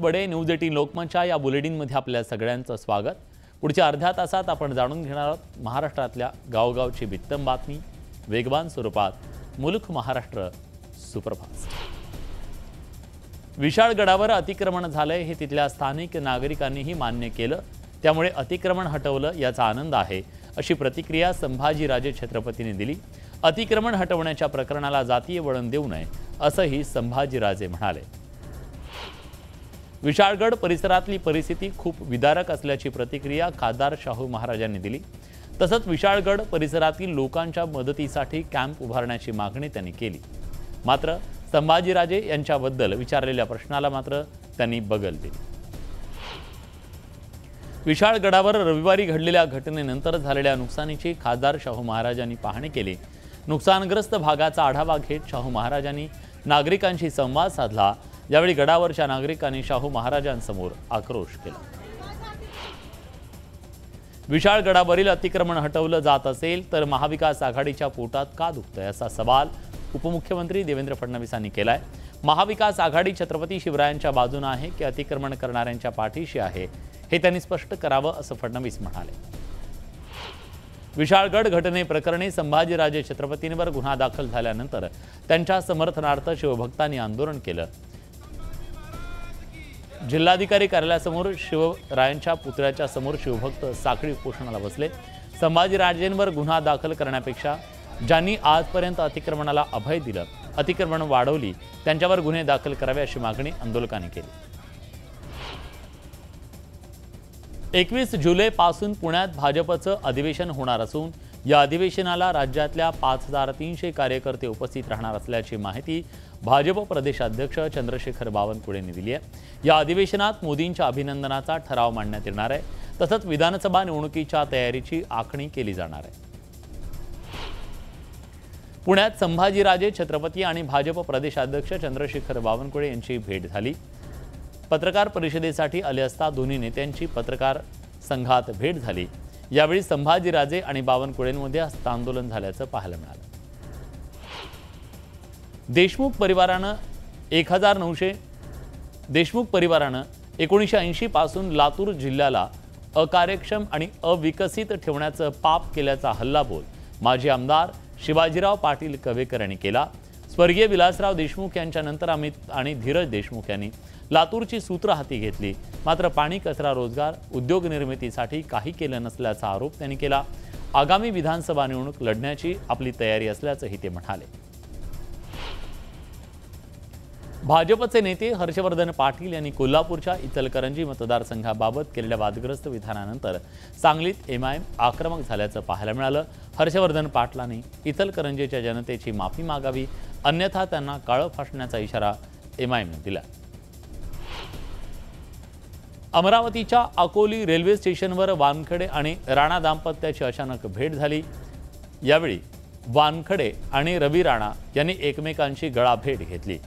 बडे news 18 लोकमतच्या या बुलेटिनमध्ये आपल्या सगळ्यांचं स्वागत। पुढच्या अर्ध्या तासात आपण जाणून घेणार आहोत महाराष्ट्रातल्या गावगावची बित्तम बातमी वेगवान स्वरूपात मुलुख महाराष्ट्र सुपरफास्ट। विशाळगडावर अतिक्रमण झालंय हे तिथल्या स्थानिक नागरिकांनीही मान्य केलं, त्यामुळे अतिक्रमण हटवलं याचा आनंद आहे अशी प्रतिक्रिया संभाजीराजे छत्रपतींनी दिली। अतिक्रमण हटवण्याच्या प्रकरणाला जातीय वळण देऊ नये असंही संभाजीराजे म्हणाले। विशाळगड परिसरातली परिस्थिती खूप विदारक असल्याची प्रतिक्रिया खासदार शाहू महाराजांनी दिली। तसंच विशाळगड परिसरातील लोकांच्या मदतीसाठी कॅम्प उभारण्याची मागणी त्यांनी केली। मात्र संभाजीराजे यांच्याबद्दल विचारलेल्या प्रश्नाला मात्र त्यांनी बगल दिली। विशाळगडावर रविवारी घडलेल्या घटनेनंतर झालेल्या नुकसानीची खासदार शाहू महाराजांनी पाहणी केली। नुकसानग्रस्त भागाचा आढावा घेत शाहू महाराजांनी नागरिकांशी संवाद साधला। यावेळी गडावरच्या नागरिकांनी शाहू महाराजांसमोर आक्रोश केला। विशाळगडावरील अतिक्रमण हटवलं जात असेल तर महाविकास आघाडीच्या पोटात का दुखतंय असा सवाल उपमुख्यमंत्री देवेंद्र फडणवीसांनी केलाय। महाविकास आघाडी छत्रपती शिवरायांच्या बाजूने आहे की अतिक्रमण करणाऱ्यांच्या पाठीशी आहे हे त्यांनी स्पष्ट करावं असं फडणवीस म्हणाले। विशाळगड घटनेप्रकरणी संभाजीराजे छत्रपतींवर गुन्हा दाखल झाल्यानंतर त्यांच्या समर्थनार्थ शिवभक्तांनी आंदोलन केलं। जिल्हाधिकारी कार्यालयासमोर शिवरायांच्या पुतळ्याच्या समोर शिवभक्त साखळी उपोषणाला बसले। संभाजीराजेंवर गुन्हा दाखल करण्यापेक्षा ज्यांनी आजपर्यंत अतिक्रमणाला अभय दिलं, अतिक्रमण वाढवली त्यांच्यावर गुन्हे दाखल करावे अशी मागणी आंदोलकांनी केली। 21 जुलैपासून पुण्यात भाजपचं अधिवेशन होणार असून या अधिवेशनाला राज्यातल्या 5300 कार्यकर्ते उपस्थित राहणार असल्याची माहिती भाजप प्रदेशाध्यक्ष चंद्रशेखर बावनकुळेंनी दिली आहे। या अधिवेशनात मोदींच्या अभिनंदनाचा ठराव मांडण्यात येणार आहे। तसंच विधानसभा निवडणुकीच्या तयारीची आखणी केली जाणार आहे। पुण्यात संभाजीराजे छत्रपती आणि भाजप प्रदेशाध्यक्ष चंद्रशेखर बावनकुळे यांची भेट झाली। पत्रकार परिषदेसाठी आले असता दोन्ही नेत्यांची पत्रकार संघात भेट झाली। यावेळी संभाजीराजे आणि बावनकुळेंमध्ये हस्तांदोलन झाल्याचं पाहायला मिळालं। देशमुख परिवारानं 1980 पासून लातूर जिल्ह्याला अकार्यक्षम आणि अविकसित ठेवण्याचं पाप केल्याचा हल्लाबोल माजी आमदार शिवाजीराव पाटील कवेकर यांनी केला। स्वर्गीय विलासराव देशमुख यांच्यानंतर अमित आणि धीरज देशमुख यांनी लातूरची सूत्र हाती घेतली, मात्र पाणी, कचरा, रोजगार, उद्योग निर्मितीसाठी काही केलं नसल्याचा आरोप त्यांनी केला। आगामी विधानसभा निवडणूक लढण्याची आपली तयारी असल्याचंही ते म्हणाले। भाजपचे नेते हर्षवर्धन पाटील यांनी कोल्हापूरच्या इचलकरंजी मतदारसंघाबाबत केलेल्या वादग्रस्त विधानानंतर सांगलीत एमआयएम आक्रमक झाल्याचं पाहायला मिळालं। हर्षवर्धन पाटलांनी इचलकरंजीच्या जनतेची माफी मागावी, अन्यथा त्यांना काळं फासण्याचा इशारा एमआयएमने दिला। अमरावतीच्या अकोली रेल्वे स्टेशनवर वानखडे आणि राणा दाम्पत्याची अचानक भेट झाली। यावेळी वानखडे आणि रवी राणा यांनी एकमेकांची गळाभेट घेतली।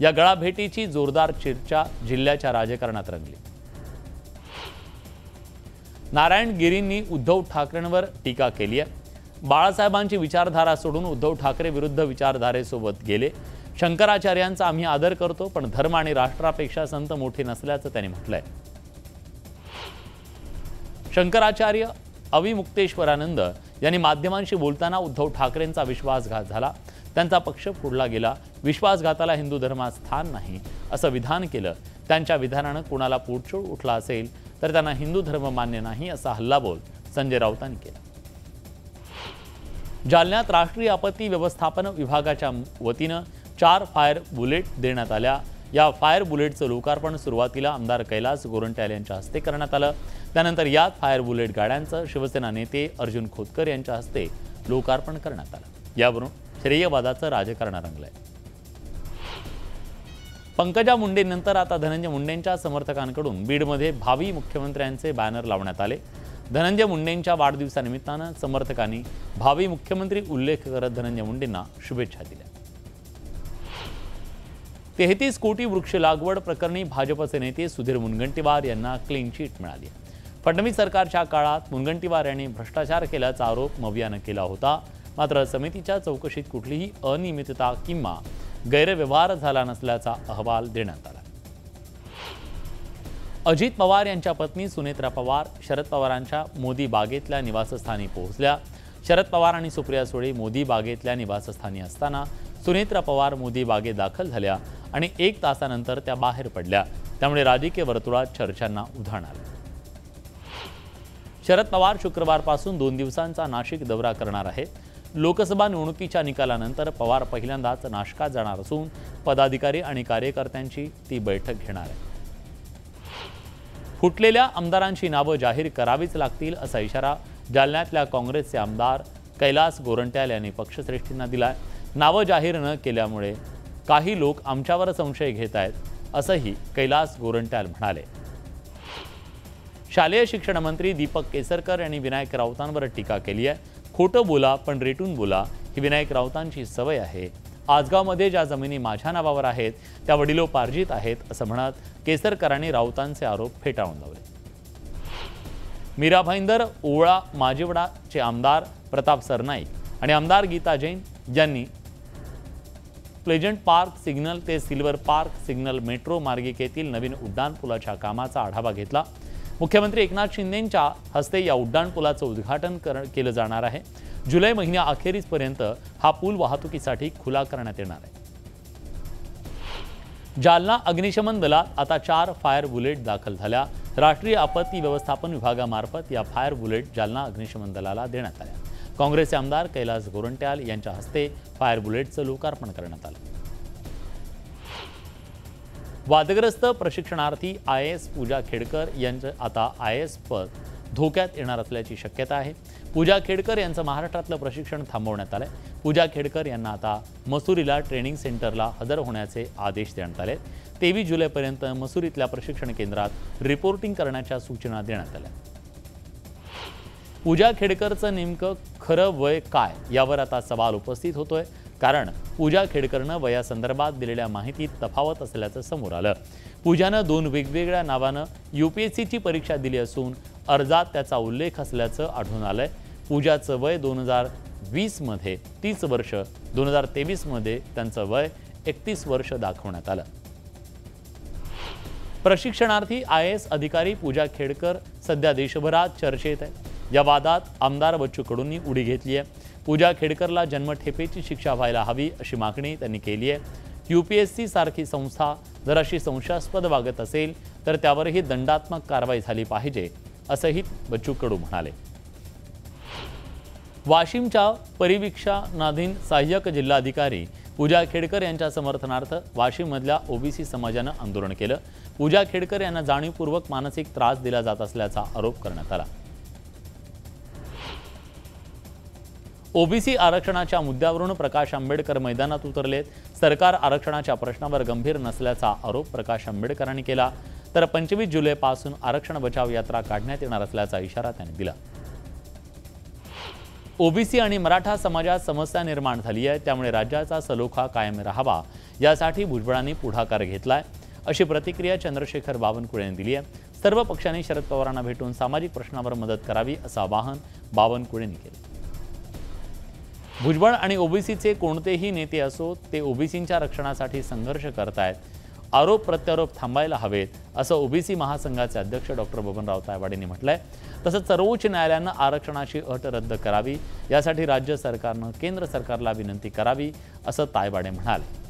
या गळाभेटीची जोरदार चर्चा जिल्ह्याच्या राजकारणात रंगली। नारायण गिरींनी उद्धव ठाकरेंवर टीका केली आहे। बाळासाहेबांची विचारधारा सोडून उद्धव ठाकरे विरुद्ध विचारधारेसोबत गेले। शंकराचार्यांचा आम्ही आदर करतो, पण धर्म आणि राष्ट्रापेक्षा संत मोठे नसल्याचं त्यांनी म्हटलंय। शंकराचार्य अविमुक्तेश्वरानंद यांनी माध्यमांशी बोलताना उद्धव ठाकरेंचा विश्वासघात झाला, त्यांचा पक्ष फोडला गेला, विश्वासघाताला हिंदू धर्मात स्थान नाही असं विधान केलं। त्यांच्या विधानानं कोणाला पोटचूळ उठला असेल तर त्यांना हिंदू धर्म मान्य नाही असा हल्लाबोल संजय राऊतांनी केला। जालन्यात राष्ट्रीय आपत्ती व्यवस्थापन विभागाच्या वतीनं 4 फायर बुलेट देण्यात आल्या। या फायर बुलेटचं लोकार्पण सुरुवातीला आमदार कैलास गोरंट्याल यांच्या हस्ते करण्यात आलं। त्यानंतर यात फायर बुलेट गाड्यांचं शिवसेना नेते अर्जुन खोतकर यांच्या हस्ते लोकार्पण करण्यात आलं। यावरून श्रेयवादाचं राजकारण रंगलंय। पंकजा मुंडेंनंतर आता धनंजय मुंडेंच्या समर्थकांकडून बीडमध्ये भावी मुख्यमंत्र्यांचे बॅनर लावण्यात आले। धनंजय मुंडेंच्या वाढदिवसानिमित्तानं समर्थकांनी भावी मुख्यमंत्री उल्लेख करत धनंजय मुंडेंना शुभेच्छा दिल्या। 33 कोटी वृक्ष लागवड प्रकरणी भाजपचे नेते सुधीर मुनगंटीवार यांना क्लीन चिट मिळाली। फडणवीस सरकारच्या काळात मुनगंटीवार यांनी भ्रष्टाचार केल्याचा आरोप मवियानं केला होता। मात्र समितीच्या चौकशीत कुठलीही अनियमितता किंवा गैरव्यवहार झाला नसल्याचा अहवाल देण्यात आला। अजित पवार यांच्या पत्नी सुनेत्रा पवार शरद पवारांच्या मोदी बागेतल्या निवासस्थानी पोहोचल्या। शरद पवार आणि सुप्रिया सुळे मोदी बागेतल्या निवासस्थानी असताना सुनेत्रा पवार मोदी बागेत दाखल झाल्या आणि 1 तासानंतर त्या बाहेर पडल्या। त्यामुळे राजकीय वर्तुळात चर्चांना उधाण आलं। शरद पवार शुक्रवारपासून 2 दिवसांचा नाशिक दौरा करणार आहेत। लोकसभा निवडणुकीच्या निकालानंतर पवार पहिल्यांदाच नाशकात जाणार असून पदाधिकारी आणि कार्यकर्त्यांची ती बैठक घेणार आहे। फुटलेल्या आमदारांची नावं जाहीर करावीच लागतील असा इशारा जालन्यातल्या काँग्रेसचे आमदार कैलास गोरंट्याल यांनी पक्षश्रेष्ठींना दिलाय। नावं जाहीर न केल्यामुळे काही लोक आमच्यावर संशय घेत आहेत असंही कैलास गोरंट्याल म्हणाले। शालेय शिक्षण मंत्री दीपक केसरकर यांनी विनायक राऊतांवर टीका केली आहे। खोटं बोला पण रेटून बोला ही विनायक राऊतांची सवय आहे। आजगावमध्ये ज्या जमिनी माझ्या नावावर आहेत त्या वडिलोपार्जित आहेत असं म्हणत केसरकरांनी राऊतांचे आरोप फेटाळून लावले। मीरा भाईंदर ओवळा माजिवडाचे आमदार प्रताप सरनाईक आणि आमदार गीता जैन यांनी प्लेजंट पार्क सिग्नल ते सिल्वर पार्क सिग्नल मेट्रो मार्गिकेतील नवीन उड्डाणपुलाच्या कामाचा आढावा घेतला। मुख्यमंत्री एकनाथ शिंदेंच्या हस्ते या उड्डाणपुलाचं उद्घाटन केलं जाणार आहे। जुलै महिन्याअखेरीसपर्यंत हा पूल वाहतुकीसाठी खुला करण्यात येणार आहे। जालना अग्निशमन दलात आता 4 फायर बुलेट दाखल झाल्या। राष्ट्रीय आपत्ती व्यवस्थापन विभागामार्फत या फायर बुलेट जालना अग्निशमन दलाला देण्यात आल्या। काँग्रेसचे आमदार कैलास गोरंट्याल यांच्या हस्ते फायर बुलेटचं लोकार्पण करण्यात आलं। वादग्रस्त प्रशिक्षणार्थी IAS पूजा खेडकर यांचं आता IAS पद धोक्यात येणार असल्याची शक्यता आहे। पूजा खेडकर यांचं महाराष्ट्रातलं प्रशिक्षण थांबवण्यात आलंय। पूजा खेडकर यांना आता मसुरीला ट्रेनिंग सेंटरला हजर होण्याचे आदेश देण्यात आले। 23 जुलैपर्यंत मसुरीतल्या प्रशिक्षण केंद्रात रिपोर्टिंग करण्याच्या सूचना देण्यात आल्या। पूजा खेडकरचं नेमकं खरं वय काय यावर आता सवाल उपस्थित होतोय, कारण पूजा खेडकरनं वयासंदर्भात दिलेल्या माहितीत तफावत असल्याचं समोर आलं। पूजानं 2 वेगवेगळ्या नावानं UPSCची परीक्षा दिली असून अर्जात त्याचा उल्लेख असल्याचं आढळून आलंय। पूजाचं वय 2020 मध्ये 30 वर्ष, 2023 मध्ये त्यांचं वय 31 वर्ष दाखवण्यात आलं। प्रशिक्षणार्थी IAS अधिकारी पूजा खेडकर सध्या देशभरात चर्चेत आहे। या वादात आमदार बच्चू कडूंनी उडी घेतली आहे। पूजा खेडकरला जन्मठेपेची शिक्षा व्हायला हवी अशी मागणी त्यांनी केली आहे। UPSC सारखी संस्था जर अशी संशयास्पद वागत असेल तर त्यावरही दंडात्मक कारवाई झाली पाहिजे असंही बच्चू कडू म्हणाले। वाशिमच्या परिवीक्षणाधीन सहाय्यक जिल्हाधिकारी पूजा खेडकर यांच्या समर्थनार्थ वाशिममधल्या OBC समाजानं आंदोलन केलं। पूजा खेडकर यांना जाणीवपूर्वक मानसिक त्रास दिला जात असल्याचा आरोप करण्यात आला। OBC आरक्षणाच्या मुद्द्यावरून प्रकाश आंबेडकर मैदानात उतरलेत। सरकार आरक्षणाच्या प्रश्नावर गंभीर नसल्याचा आरोप प्रकाश आंबेडकरांनी केला। तर 25 जुलैपासून आरक्षण बचाव यात्रा काढण्यात येणार असल्याचा इशारा त्यांनी दिला। OBC आणि मराठा समाजात समस्या निर्माण झाली आहे, त्यामुळे राज्याचा सलोखा कायम राहावा यासाठी भुजबळांनी पुढाकार घेतलाय अशी प्रतिक्रिया चंद्रशेखर बावनकुळे यांनी दिली आहे। सर्व पक्षांनी शरद पवारांना भेटून सामाजिक प्रश्नावर मदत करावी असं आवाहन बावनकुळेंनी केलं। भुजबळ आणि OBCचे कोणतेही नेते असो ते OBCंच्या रक्षणासाठी संघर्ष करतायत। आरोप प्रत्यारोप थांबायला हवेत असं OBC महासंघाचे अध्यक्ष डॉक्टर बबनराव तायवाडे यांनी म्हटलंय। तसंच सर्वोच्च न्यायालयानं आरक्षणाची अट रद्द करावी यासाठी राज्य सरकारनं केंद्र सरकारला विनंती करावी असं तायवाडे म्हणाले।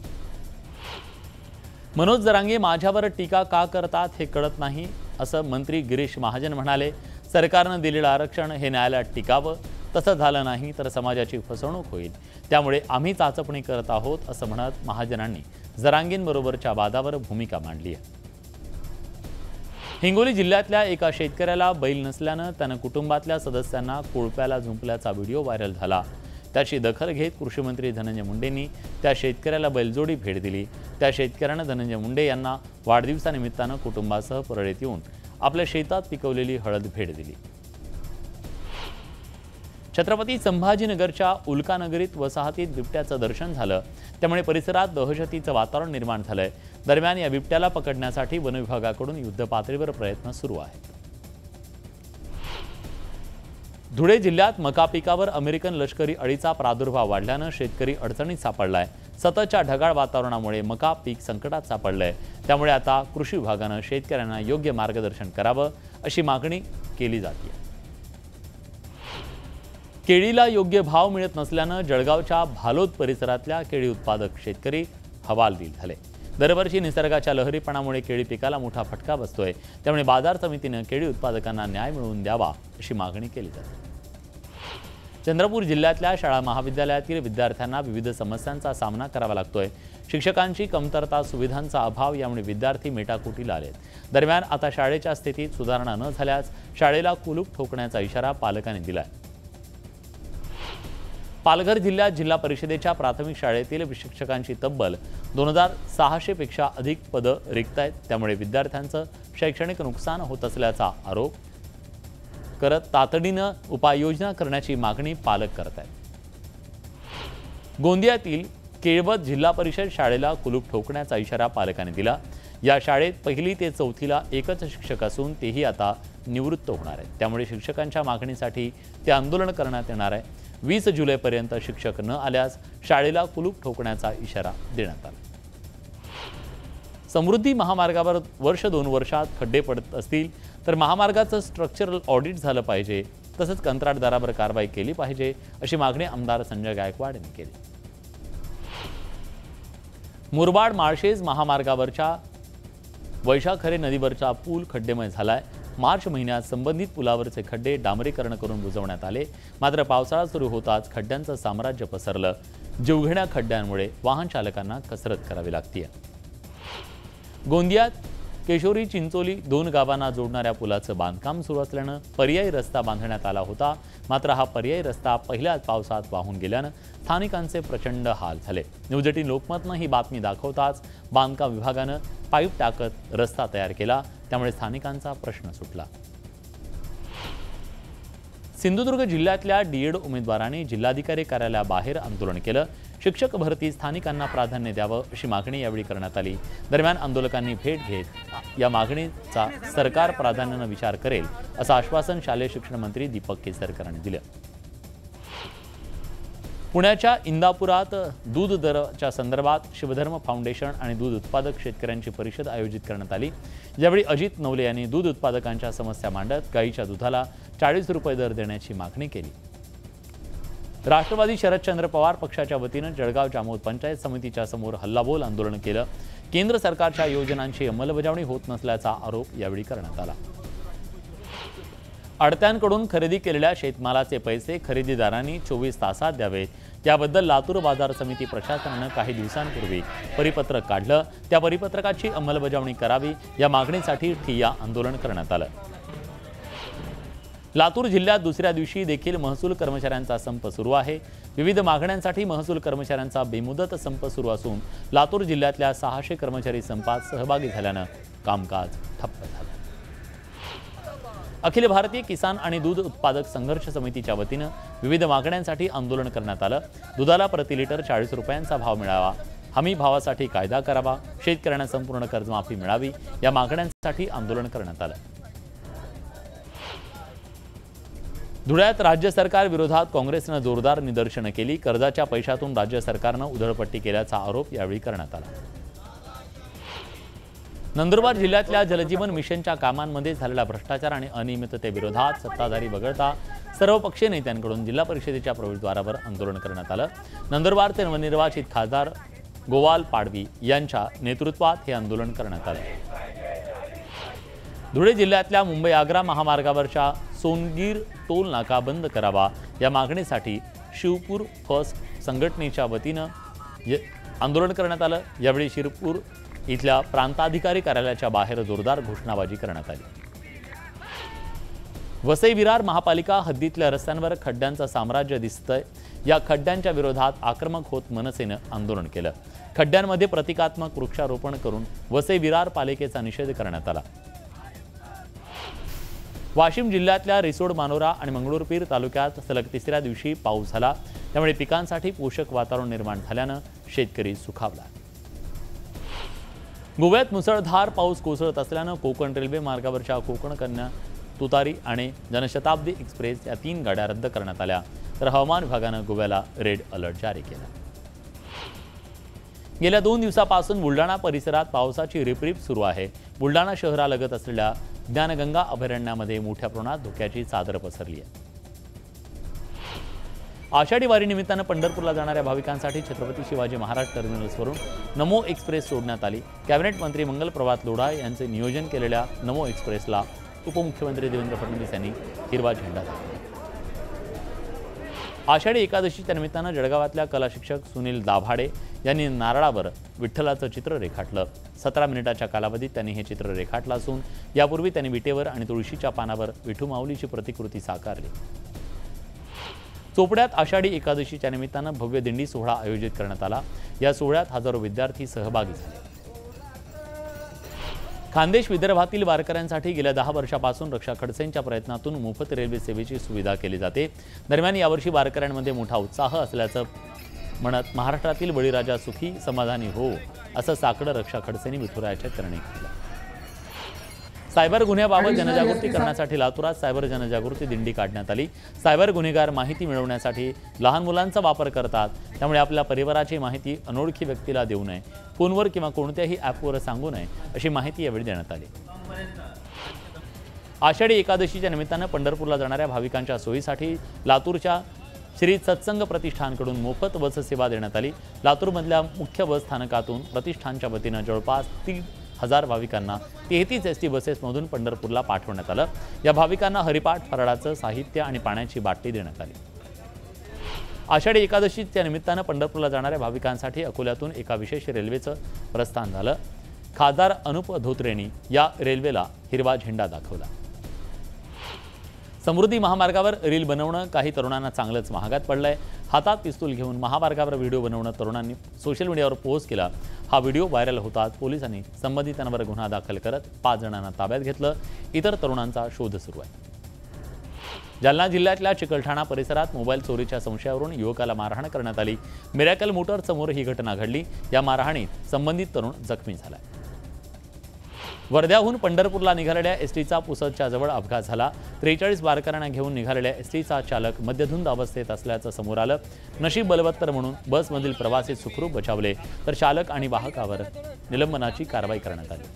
मनोज जरांगे माझ्यावर टीका का करतात हे कळत नाही असं मंत्री गिरीश महाजन म्हणाले। सरकारनं दिलेलं आरक्षण हे न्यायालयात टिकावं, तसं झालं नाही तर समाजाची फसवणूक होईल, त्यामुळे आम्ही चाचपणी करत आहोत असं म्हणत महाजनांनी जरांगेंबरोबरच्या वादावर भूमिका मांडली आहे। हिंगोली जिल्ह्यातल्या एका शेतकऱ्याला बैल नसल्यानं त्यानं कुटुंबातल्या सदस्यांना कोळप्याला झुंपल्याचा व्हिडिओ व्हायरल झाला। त्याची दखल घेत कृषी मंत्री धनंजय मुंडेंनी त्या शेतकऱ्याला बैलजोडी भेट दिली। त्या शेतकऱ्यानं धनंजय मुंडे यांना वाढदिवसानिमित्तानं कुटुंबासह परळीत येऊन आपल्या शेतात पिकवलेली हळद भेट दिली। छत्रपती संभाजीनगरच्या उल्कानगरीत वसाहतीत बिबट्याचं दर्शन झालं, त्यामुळे परिसरात दहशतीचं वातावरण निर्माण झालंय। दरम्यान या बिबट्याला पकडण्यासाठी वन विभागाकडून युद्धपातळीवर प्रयत्न सुरू आहेत। धुळे जिल्ह्यात मका पिकावर अमेरिकन लष्करी अळीचा प्रादुर्भाव वाढल्यानं शेतकरी अडचणीत सापडलाय। सततच्या ढगाळ वातावरणामुळे मका पीक संकटात सापडलंय। त्यामुळे आता कृषी विभागानं शेतकऱ्यांना योग्य मार्गदर्शन करावं अशी मागणी केली जाते। केळीला योग्य भाव मिळत नसल्यानं जळगावच्या भालोद परिसरातल्या केळी उत्पादक शेतकरी हवालदिल झाले। दरवर्षी निसर्गाच्या लहरीपणामुळे केळी पिकाला मोठा फटका बसतोय। त्यामुळे बाजार समितीनं केळी उत्पादकांना न्याय मिळवून द्यावा अशी मागणी केली जाते। चंद्रपूर जिल्ह्यातल्या शाळा महाविद्यालयातील विद्यार्थ्यांना विविध समस्यांचा सामना करावा लागतोय। शिक्षकांची कमतरता, सुविधांचा अभाव यामुळे विद्यार्थी मेटाकुटीला आलेत। दरम्यान आता शाळेच्या स्थितीत सुधारणा न झाल्यास शाळेला कुलूप ठोकण्याचा इशारा पालकांनी दिलाय। पालघर जिल्ह्यात जिल्हा परिषदेच्या प्राथमिक शाळेतील शिक्षकांची तब्बल 2600 पेक्षा अधिक पदं रिक्त आहेत। त्यामुळे विद्यार्थ्यांचं शैक्षणिक नुकसान होत असल्याचा आरोप करत तातडीनं उपाययोजना करण्याची मागणी पालक करत आहेत। गोंदियातील केळवद जिल्हा परिषद शाळेला कुलूप ठोकण्याचा इशारा पालकांनी दिला। या शाळेत 1ली ते 4थीला एकच शिक्षक असून तेही आता निवृत्त होणार आहेत। त्यामुळे शिक्षकांच्या मागणीसाठी ते आंदोलन करण्यात येणार आहे। 20 जुलैपर्यंत शिक्षक न आल्यास शाळेला कुलूप ठोकण्याचा इशारा देण्यात आला। समृद्धी महामार्गावर वर्ष 2 वर्षात खड्डे पडत असतील तर महामार्गाचं स्ट्रक्चरल ऑडिट झालं पाहिजे, तसंच कंत्राटदारावर कारवाई केली पाहिजे अशी मागणी आमदार संजय गायकवाड यांनी केली। मुरबाड माळशेज महामार्गावरच्या वैशाखरे नदीवरचा पूल खड्डेमय झालाय। मार्च महिन्यात संबंधित पुलावरचे खड्डे डांबरीकरण करून बुजवण्यात आले। मात्र पावसाळा सुरू होताच खड्ड्यांचं साम्राज्य पसरलं। जीवघेण्या खड्ड्यांमुळे वाहन चालकांना कसरत करावी लागते। गोंदियात केशोरी चिंचोली 2 गावांना जोडणाऱ्या पुलाचं बांधकाम सुरू असल्यानं पर्यायी रस्ता बांधण्यात आला होता। मात्र हा पर्यायी रस्ता पहिल्याच पावसात वाहून गेल्यानं स्थानिकांचे प्रचंड हाल झाले। न्यूज 18 लोकमतनं ही बातमी दाखवताच बांधकाम विभागानं पाईप टाकत रस्ता तयार केला। त्यामुळे स्थानिकांचा प्रश्न सुटला। सिंधुदुर्ग जिल्ह्यातल्या डीएड उमेदवारांनी जिल्हाधिकारी कार्यालयाबाहेर आंदोलन केलं। शिक्षक भरती स्थानिकांना प्राधान्य द्यावं अशी मागणी यावेळी करण्यात आली। दरम्यान आंदोलकांनी भेट घेत या मागणीचा सरकार प्राधान्यानं विचार करेल असं आश्वासन शालेय शिक्षण मंत्री दीपक केसरकर यांनी दिलं। पुण्याच्या इंदापुरात दूध दराच्या संदर्भात शिवधर्म फाउंडेशन आणि दूध उत्पादक शेतकऱ्यांची परिषद आयोजित करण्यात आली। यावेळी अजित नवले यांनी दूध उत्पादकांच्या समस्या मांडत गाईच्या दुधाला 40 रुपये दर देण्याची मागणी केली। राष्ट्रवादी शरदचंद्र पवार पक्षाच्या वतीनं जळगाव जामोद पंचायत समितीच्या समोर हल्लाबोल आंदोलन केलं। केंद्र सरकारच्या योजनांची अंमलबजावणी होत नसल्याचा आरोप यावेळी करण्यात आला। अडत्यांकडून खरेदी केलेल्या शेतमालाचे पैसे खरेदीदारांनी 24 तासात द्यावेत, त्याबद्दल लातूर बाजार समिती प्रशासनानं काही दिवसांपूर्वी परिपत्रक काढलं। त्या परिपत्रकाची अंमलबजावणी करावी या मागणीसाठी ठिय्या आंदोलन करण्यात आलं। लातूर जिल्ह्यात दुसऱ्या दिवशी देखील महसूल कर्मचाऱ्यांचा संप सुरू आहे। विविध मागण्यांसाठी महसूल कर्मचाऱ्यांचा बेमुदत संप सुरू असून लातूर जिल्ह्यातल्या 600 कर्मचारी संपात सहभागी झाल्यानं कामकाज ठप्प झालं। अखिल भारतीय किसान आणि दूध उत्पादक संघर्ष समितीच्या वतीनं विविध मागण्यांसाठी आंदोलन करण्यात आलं। दुधाला प्रति लिटर 40 रुपयांचा भाव मिळावा, हमी भावासाठी कायदा करावा, शेतकऱ्यांना संपूर्ण कर्जमाफी मिळावी या मागण्यांसाठी आंदोलन करण्यात आलं। धुळ्यात राज्य सरकार विरोधात काँग्रेसनं जोरदार निदर्शनं केली। कर्जाच्या पैशातून राज्य सरकारनं उधळपट्टी केल्याचा आरोप यावेळी करण्यात आला। नंदुरबार जिल्ह्यातल्या जलजीवन मिशनच्या कामांमध्ये झालेला भ्रष्टाचार आणि अनियमिततेविरोधात सत्ताधारी वगळता सर्वपक्षीय नेत्यांकडून जिल्हा परिषदेच्या प्रवेशद्वारावर आंदोलन करण्यात आलं। नंदुरबारचे नवनिर्वाचित खासदार गोवाल पाडवी यांच्या नेतृत्वात हे आंदोलन करण्यात आलं। धुळे जिल्ह्यातल्या मुंबई आग्रा महामार्गावरच्या सोनगीर टोल नाका बंद करावा या मागणीसाठी शिवपूर फर्स्ट संघटनेच्या वतीनं आंदोलन करण्यात आलं। यावेळी शिरपूर इथल्या प्रांताधिकारी कार्यालयाच्या बाहेर जोरदार घोषणाबाजी करण्यात आली। वसई विरार महापालिका हद्दीतल्या रस्त्यांवर खड्ड्यांचं साम्राज्य दिसतंय। या खड्ड्यांच्या विरोधात आक्रमक होत मनसेनं आंदोलन केलं। खड्ड्यांमध्ये प्रतिकात्मक वृक्षारोपण करून वसई विरार पालिकेचा निषेध करण्यात आला। वाशिम जिल्ह्यातल्या रिसोड, मानोरा आणि मंगळूरपीर तालुक्यात सलग 3ऱ्या दिवशी पाऊस झाला। त्यामुळे पिकांसाठी पोषक वातावरण निर्माण झाल्यानं शेतकरी सुखावला। गोव्यात मुसळधार पाऊस कोसळत असल्यानं कोकण रेल्वे मार्गावरच्या कोकण कन्या, तुतारी आणि जनशताब्दी एक्सप्रेस या 3 गाड्या रद्द करण्यात आल्या। तर हवामान विभागानं गोव्याला रेड अलर्ट जारी केला। गेल्या 2 दिवसापासून बुलढाणा परिसरात पावसाची रिपरिप सुरू आहे. बुलढाणा शहरालगत असलेल्या ज्ञानगंगा अभयारण्यामध्ये मोठ्या प्रमाणात धोक्याची चादर पसरली आहे. आषाढी वारी निमित्तानं पंढरपूरला जाणाऱ्या भाविकांसाठी छत्रपती शिवाजी महाराज टर्मिनल्सवरून नमो एक्सप्रेस सोडण्यात आली. कॅबिनेट मंत्री मंगल प्रभात लोढा यांचे नियोजन केलेल्या नमो एक्सप्रेसला उपमुख्यमंत्री देवेंद्र फडणवीस यांनी हिरवा झेंडा दाखवला. आषाढी एकादशीच्या निमित्तानं जळगावातल्या कला शिक्षक सुनील दाभाडे यांनी नारळावर विठ्ठलाचं चित्र रेखाटलं. 17 मिनिटाच्या कालावधीत त्यांनी हे चित्र रेखाटलं असून यापूर्वी त्यांनी विटेवर आणि तुळशीच्या पानावर विठू माऊलीची प्रतिकृती साकारली. चोपड्यात आषाढी एकादशीच्या निमित्तानं भव्य दिंडी सोहळा आयोजित करण्यात आला. या सोहळ्यात हजारो विद्यार्थी सहभागी झाले. खान्देश विदर्भातील वारकऱ्यांसाठी गेल्या 10 वर्षापासून रक्षा खडसेंच्या प्रयत्नातून मोफत रेल्वे सेवेची सुविधा केली जाते. दरम्यान यावर्षी वारकऱ्यांमध्ये मोठा उत्साह असल्याचं म्हणत महाराष्ट्रातील बळीराजा सुखी समाधानी हो असं साकडं रक्षा खडसेंनी विठुरायाच्या चरणी घातलं. सायबर गुन्ह्याबाबत जनजागृती करण्यासाठी लातूरात सायबर जनजागृती दिंडी काढण्यात आली. सायबर गुन्हेगार माहिती मिळवण्यासाठी लहान मुलांचा वापर करतात, त्यामुळे आपल्या परिवाराची माहिती अनोळखी व्यक्तीला देऊ नये, फोनवर किंवा कोणत्याही ॲपवर सांगू नये अशी माहिती यावेळी देण्यात आली. आषाढी एकादशीच्या निमित्तानं पंढरपूरला जाणाऱ्या भाविकांच्या सोयीसाठी लातूरच्या श्री सत्संग प्रतिष्ठानकडून मोफत बस सेवा देण्यात आली. लातूरमधल्या मुख्य बस स्थानकातून प्रतिष्ठानच्या वतीनं जवळपास 3,000 भाविकांना 33 एसटी बसेसमधून पंढरपूरला पाठवण्यात आलं. या भाविकांना हरिपाठ, फराळाचं साहित्य आणि पाण्याची बाटली देण्यात आली. आषाढी एकादशीच्या निमित्तानं पंढरपूरला जाणाऱ्या भाविकांसाठी अकोल्यातून एका विशेष रेल्वेचं प्रस्थान झालं. खासदार अनुप धोत्रेंनी या रेल्वेला हिरवा झेंडा दाखवला. समृद्धी महामार्गावर रील बनवणं काही तरुणांना चांगलंच महागात पडलंय. हातात पिस्तूल घेऊन महामार्गावर व्हिडिओ बनवणं तरुणांनी सोशल मीडियावर पोस्ट केला. हा व्हिडिओ व्हायरल होताच पोलिसांनी संबंधितांवर गुन्हा दाखल करत 5 जणांना ताब्यात घेतलं. इतर तरुणांचा शोध सुरू आहे. जालना जिल्ह्यातल्या चिकलठाणा परिसरात मोबाईल चोरीच्या संशयावरून युवकाला मारहाण करण्यात आली. मिरॅकल मोटर्स समोर ही घटना घडली. या मारहाणीत संबंधित तरुण जखमी झाला. वर्ध्याहून पंढरपूरला निघालेल्या एसटीचा पुसदच्या जवळ अपघात झाला. 43 वारकऱ्यांना घेऊन निघालेल्या एसटीचा चालक मद्यधुंद अवस्थेत असल्याचं समोर आलं. नशीब बलवत्तर म्हणून बसमधील प्रवासी सुखरूप बचावले, तर चालक आणि वाहकावर निलंबनाची कारवाई करण्यात आली.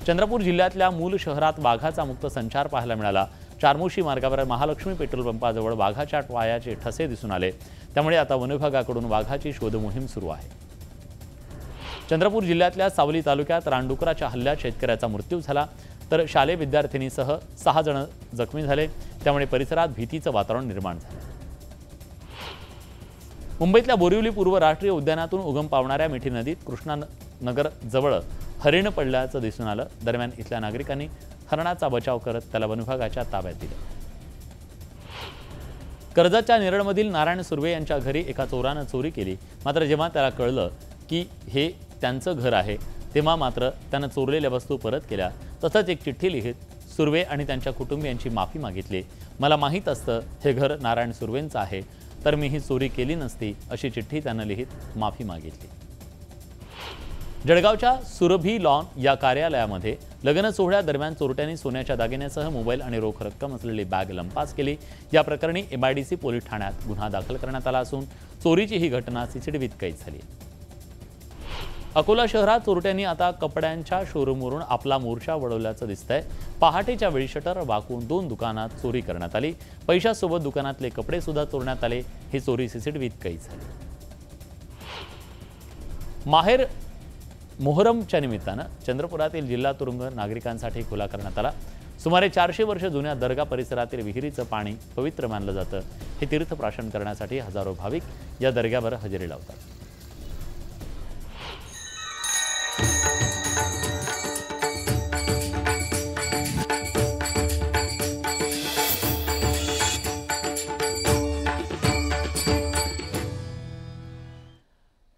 चंद्रपूर जिल्ह्यातल्या मूल शहरात वाघाचा मुक्त संचार पाहायला मिळाला. चारमोशी मार्गावर महालक्ष्मी पेट्रोल पंपाजवळ वाघाच्या टवायाचे ठसे दिसून आले. त्यामुळे आता वनविभागाकडून वाघाची शोध मोहीम सुरू आहे. चंद्रपूर जिल्ह्यातल्या सावली तालुक्यात रानडुकराच्या हल्ल्यात शेतकऱ्याचा मृत्यू झाला, तर शालेय विद्यार्थिनीसह 6 जण जखमी झाले. त्यामुळे परिसरात भीतीचं वातावरण निर्माण झालं. मुंबईतल्या बोरिवली पूर्व राष्ट्रीय उद्यानातून उगम पावणाऱ्या मिठी नदीत कृष्णानगर जवळ हरिण पडल्याचं दिसून आलं. दरम्यान इथल्या नागरिकांनी हरणाचा बचाव करत त्याला वनविभागाच्या ताब्यात दिलं. कर्जतच्या नेरळमधील नारायण सुर्वे यांच्या घरी एका चोरानं चोरी केली. मात्र जेव्हा त्याला कळलं की हे त्यांचं घर आहे, तेव्हा मात्र त्यानं चोरलेल्या वस्तू परत केल्या. तसंच एक चिठ्ठी लिहित सुर्वे आणि त्यांच्या कुटुंबियांची माफी मागितली. मला माहीत असतं हे घर नारायण सुर्वेंचं आहे, तर मी ही चोरी केली नसती, अशी चिठ्ठी त्यानं लिहित माफी मागितली. जळगावच्या सुरभी लॉन या कार्यालयामध्ये लग्न सोहळ्यादरम्यान चोरट्यांनी सोन्याच्या दागिन्यासह मोबाईल आणि रोख रक्कम असलेली बॅग लंपास केली. या प्रकरणी MIDC पोलीस ठाण्यात गुन्हा दाखल करण्यात आला असून चोरीची ही घटना CCTVत कैद झाली. अकोला शहरात चोरट्यांनी आता कपड्यांच्या शोरूमवरून आपला मोर्चा वळवल्याचं दिसतंय. पहाटेच्या वेळी शटर वाकवून 2 दुकानात चोरी करण्यात आली. पैशासोबत दुकानातले कपडे सुद्धा चोरण्यात आले. ही चोरी CCTVत कैद झाली. माहेर मोहरमच्या निमित्तानं चंद्रपुरातील जिल्हा तुरुंग नागरिकांसाठी खुला करण्यात आला. सुमारे 400 वर्ष जुन्या दर्गा परिसरातील विहिरीचं पाणी पवित्र मानलं जातं. हे तीर्थप्राशन करण्यासाठी हजारो भाविक या दर्ग्यावर हजेरी लावतात.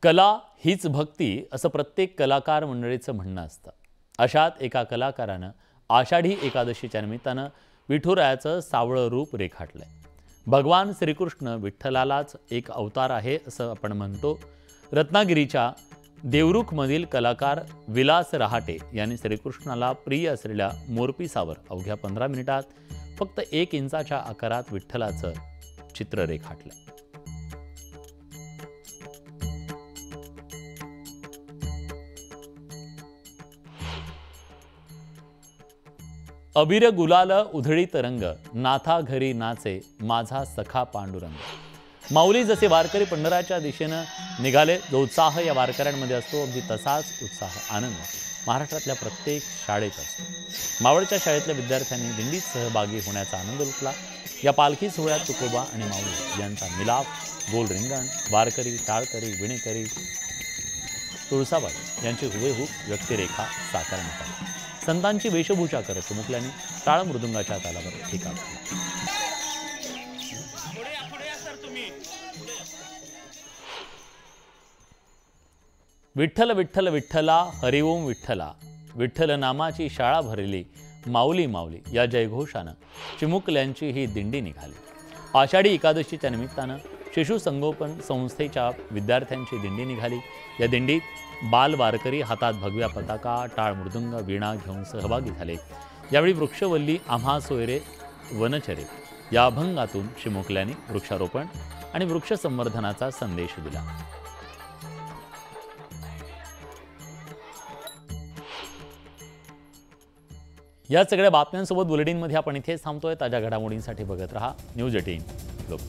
कला हीच भक्ती असं प्रत्येक कलाकार मंडळीचं म्हणणं असतं. अशात एका कलाकारानं आषाढी एकादशीच्या निमित्तानं विठुरायाचं सावळं रूप रेखाटलंय. भगवान श्रीकृष्ण विठ्ठलालाच एक अवतार आहे असं आपण म्हणतो. रत्नागिरीच्या देवरुखमधील कलाकार विलास रहाटे यांनी श्रीकृष्णाला प्रिय असलेल्या मोरपिसावर अवघ्या 15 मिनिटात फक्त 1 इंचाच्या आकारात विठ्ठलाचं चित्र रेखाटलं. अबीर गुलाल उधळीत रंग, नाथा घरी नाचे माझा सखा पांडुरंग। माऊली जसे वारकरी पंढराच्या दिशेनं निघाले, जो उत्साह या वारकऱ्यांमध्ये असतो अगदी तसाच उत्साह आनंद महाराष्ट्रातल्या प्रत्येक शाळेत असतो। मावळच्या शाळेतल्या विद्यार्थ्यांनी दिंडीत सहभागी होण्याचा आनंद लुटला। या पालखी सोहळ्यात तुकोबा आणि माऊली यांचा मिलाप, गोल रिंगण, वारकरी, टाळकरी, विणेकरी, तुळसाबाई यांची हुबेहूब व्यक्तिरेखा साकारण्यात आली। संतांची वेशभूषा करत चिमुकल्यांनी टाळ मृदुंगाच्या तालावर टीका केली। विठ्ठल विठ्ठल विठ्ठला, हरिओम विठ्ठला, विठ्ठल नामाची शाळा भरली, माऊली माऊली या जयघोषानं चिमुकल्यांची ही दिंडी निघाली। आषाढी एकादशीच्या निमित्तानं शिशु संगोपन संस्थेच्या विद्यार्थ्यांची दिंडी निघाली। या दिंडीत बाल वारकरी हातात भगव्या पताका, टाळ मृदुंग, वीणा घेऊन सहभागी झाले। यावेळी वृक्षवल्ली आम्हा सोयरे वनचरे या अभंगातून चिमुकल्यांनी वृक्षारोपण आणि वृक्ष संवर्धनाचा संदेश दिला। या सगळ्या बातम्यांसोबत बुलेटिनमध्ये आपण इथेच थांबतोय। ताज्या घडामोडींसाठी बघत रहा न्यूज 18 लोक।